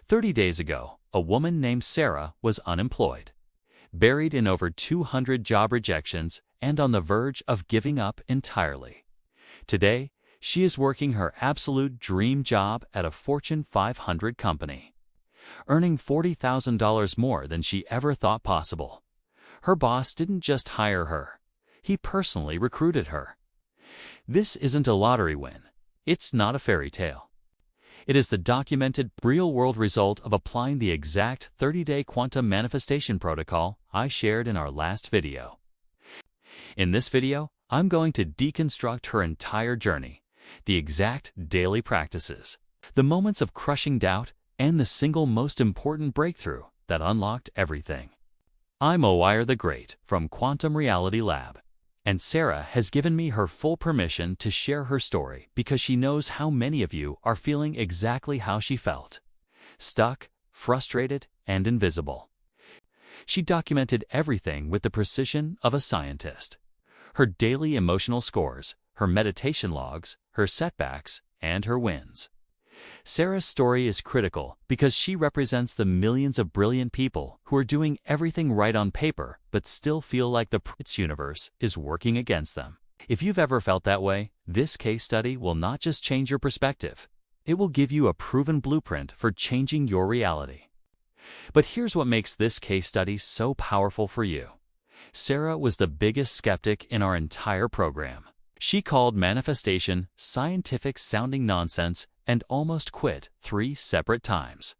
30 days ago, a woman named Sarah was unemployed, buried in over 200 job rejections and on the verge of giving up entirely. Today, she is working her absolute dream job at a Fortune 500 company, earning $40,000 more than she ever thought possible. Her boss didn't just hire her, he personally recruited her. This isn't a lottery win. It's not a fairy tale. It is the documented, real-world result of applying the exact 30-day quantum manifestation protocol I shared in our last video. In this video, I'm going to deconstruct her entire journey, the exact daily practices, the moments of crushing doubt, and the single most important breakthrough that unlocked everything. I'm Wire the Great from Quantum Reality Lab, and Sarah has given me her full permission to share her story because she knows how many of you are feeling exactly how she felt: stuck, frustrated, and invisible. She documented everything with the precision of a scientist: her daily emotional scores, her meditation logs, her setbacks, and her wins. Sarah's story is critical because she represents the millions of brilliant people who are doing everything right on paper but still feel like the universe is working against them. If you've ever felt that way, this case study will not just change your perspective, it will give you a proven blueprint for changing your reality. But here's what makes this case study so powerful for you. Sarah was the biggest skeptic in our entire program. She called manifestation scientific-sounding nonsense and almost quit 3 separate times.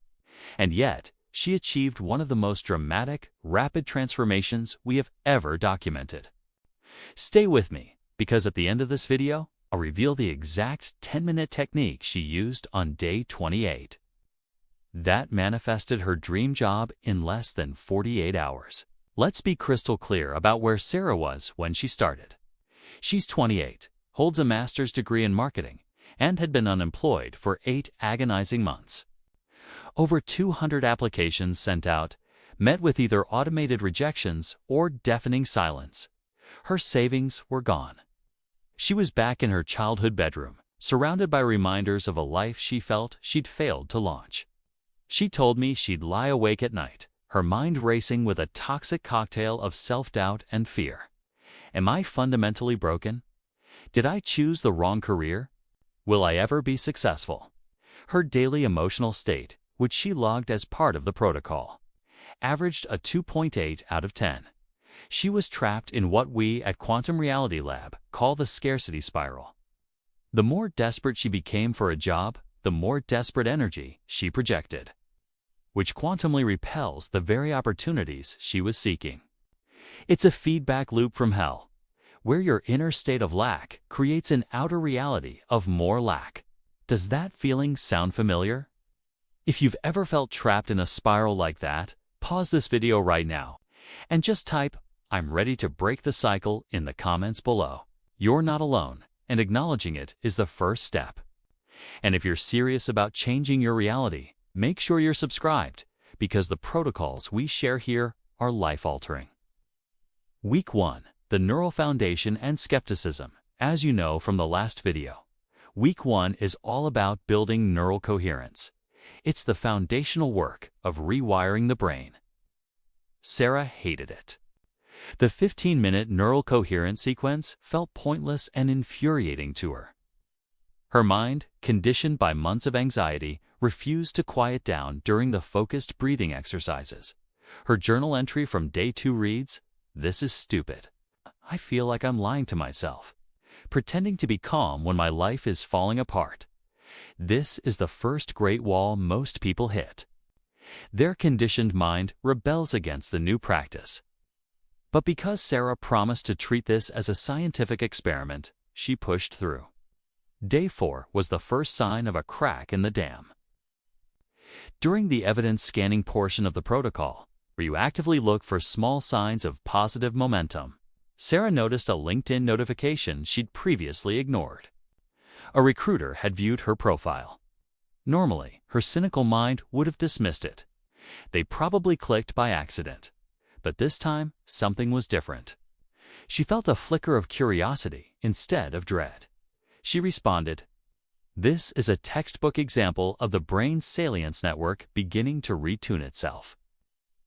And yet, she achieved one of the most dramatic, rapid transformations we have ever documented. Stay with me, because at the end of this video, I'll reveal the exact 10-minute technique she used on day 28. That manifested her dream job in less than 48 hours. Let's be crystal clear about where Sarah was when she started. She's 28, holds a master's degree in marketing, and had been unemployed for 8 agonizing months. Over 200 applications sent out, met with either automated rejections or deafening silence. Her savings were gone. She was back in her childhood bedroom, surrounded by reminders of a life she felt she'd failed to launch. She told me she'd lie awake at night, her mind racing with a toxic cocktail of self-doubt and fear. Am I fundamentally broken? Did I choose the wrong career? Will I ever be successful? Her daily emotional state, which she logged as part of the protocol, averaged a 2.8 out of 10. She was trapped in what we at Quantum Reality Lab call the scarcity spiral. The more desperate she became for a job, the more desperate energy she projected, which quantumly repels the very opportunities she was seeking. It's a feedback loop from hell, where your inner state of lack creates an outer reality of more lack. Does that feeling sound familiar? If you've ever felt trapped in a spiral like that, pause this video right now and just type, "I'm ready to break the cycle" in the comments below. You're not alone, and acknowledging it is the first step. And if you're serious about changing your reality, make sure you're subscribed, because the protocols we share here are life-altering. Week 1. The Neural Foundation and Skepticism. As you know from the last video, Week 1 is all about building neural coherence. It's the foundational work of rewiring the brain. Sarah hated it. The 15-minute neural coherence sequence felt pointless and infuriating to her. Her mind, conditioned by months of anxiety, refused to quiet down during the focused breathing exercises. Her journal entry from day 2 reads, "This is stupid. I feel like I'm lying to myself, pretending to be calm when my life is falling apart." This is the first great wall most people hit. Their conditioned mind rebels against the new practice. But because Sarah promised to treat this as a scientific experiment, she pushed through. Day 4 was the first sign of a crack in the dam. During the evidence scanning portion of the protocol, where you actively look for small signs of positive momentum, Sarah noticed a LinkedIn notification she'd previously ignored. A recruiter had viewed her profile. Normally, her cynical mind would have dismissed it. They probably clicked by accident. But this time, something was different. She felt a flicker of curiosity instead of dread. She responded, This is a textbook example of the brain's salience network beginning to retune itself.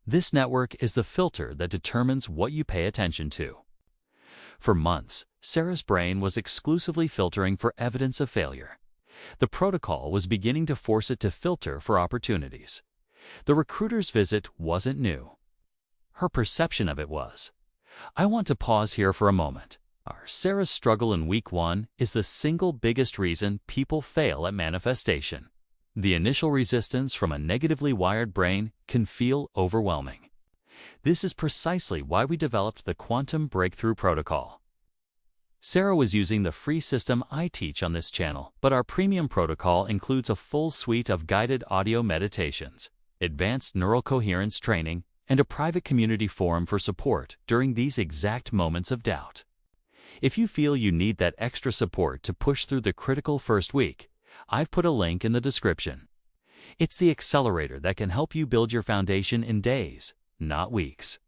This network is the filter that determines what you pay attention to. For months, Sarah's brain was exclusively filtering for evidence of failure. The protocol was beginning to force it to filter for opportunities. The recruiter's visit wasn't new. Her perception of it was. I want to pause here for a moment. Sarah's struggle in week 1 is the single biggest reason people fail at manifestation. The initial resistance from a negatively wired brain can feel overwhelming. This is precisely why we developed the Quantum Breakthrough Protocol. Sarah was using the free system I teach on this channel, but our premium protocol includes a full suite of guided audio meditations, advanced neural coherence training, and a private community forum for support during these exact moments of doubt. If you feel you need that extra support to push through the critical first week, I've put a link in the description. It's the accelerator that can help you build your foundation in days, not weeks.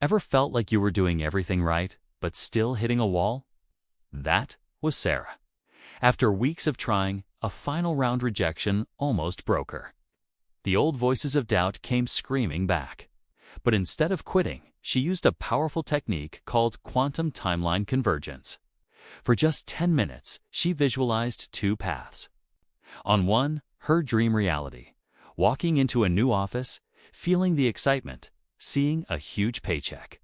Ever felt like you were doing everything right, but still hitting a wall? That was Sarah. After weeks of trying, a final round rejection almost broke her. The old voices of doubt came screaming back. But instead of quitting, she used a powerful technique called quantum timeline convergence. For just 10 minutes, she visualized 2 paths. On one, her dream reality, walking into a new office, feeling the excitement, seeing a huge paycheck.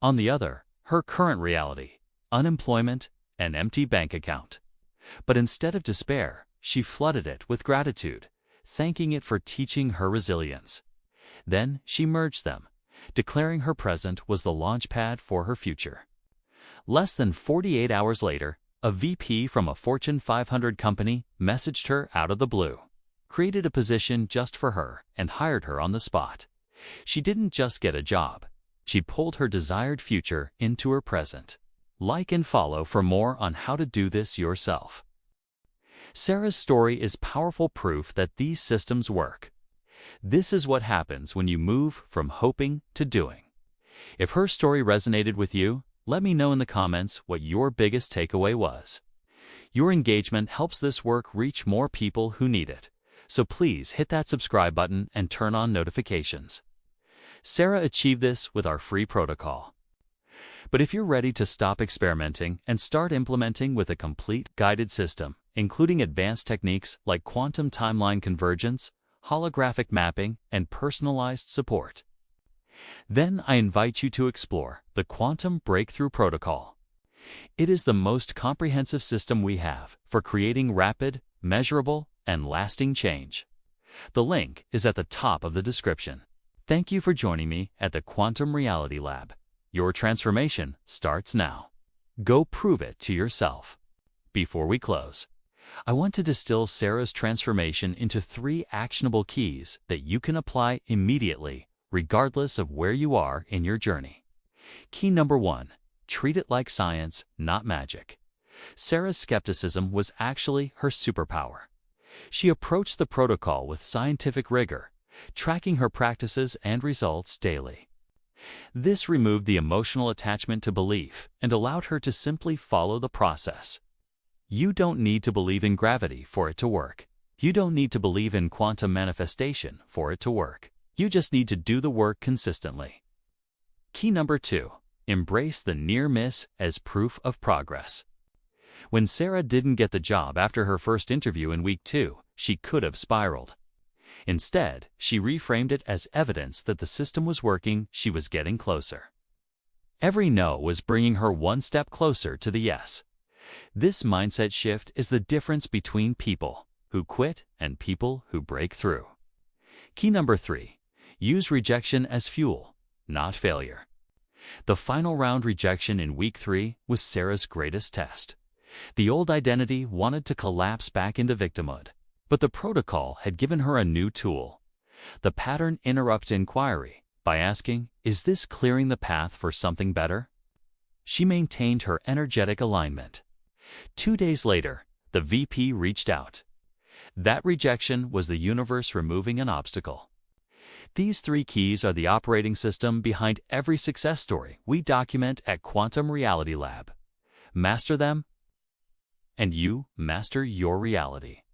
On the other, her current reality, unemployment, an empty bank account. But instead of despair, she flooded it with gratitude, thanking it for teaching her resilience. Then she merged them, declaring her present was the launchpad for her future. Less than 48 hours later, a VP from a Fortune 500 company messaged her out of the blue, created a position just for her, and hired her on the spot. She didn't just get a job. She pulled her desired future into her present. Like and follow for more on how to do this yourself. Sarah's story is powerful proof that these systems work. This is what happens when you move from hoping to doing. If her story resonated with you, let me know in the comments what your biggest takeaway was. Your engagement helps this work reach more people who need it, so please hit that subscribe button and turn on notifications. Sarah achieved this with our free protocol. But if you're ready to stop experimenting and start implementing with a complete guided system, including advanced techniques like quantum timeline convergence, holographic mapping, and personalized support, then I invite you to explore the Quantum Breakthrough Protocol. It is the most comprehensive system we have for creating rapid, measurable, and lasting change. The link is at the top of the description. Thank you for joining me at the Quantum Reality Lab. Your transformation starts now. Go prove it to yourself. Before we close, I want to distill Sarah's transformation into 3 actionable keys that you can apply immediately, regardless of where you are in your journey. Key number 1, treat it like science, not magic. Sarah's skepticism was actually her superpower. She approached the protocol with scientific rigor, tracking her practices and results daily. This removed the emotional attachment to belief and allowed her to simply follow the process. You don't need to believe in gravity for it to work. You don't need to believe in quantum manifestation for it to work. You just need to do the work consistently. Key number 2, embrace the near miss as proof of progress. When Sarah didn't get the job after her first interview in week 2, she could have spiraled. Instead, she reframed it as evidence that the system was working. She was getting closer. Every no was bringing her one step closer to the yes. This mindset shift is the difference between people who quit and people who break through. Key number 3, use rejection as fuel, not failure. The final round rejection in week 3 was Sarah's greatest test. The old identity wanted to collapse back into victimhood, but the protocol had given her a new tool. The pattern interrupts inquiry by asking, is this clearing the path for something better? She maintained her energetic alignment. 2 days later, the VP reached out. That rejection was the universe removing an obstacle. These 3 keys are the operating system behind every success story we document at Quantum Reality Lab. Master them, and you master your reality.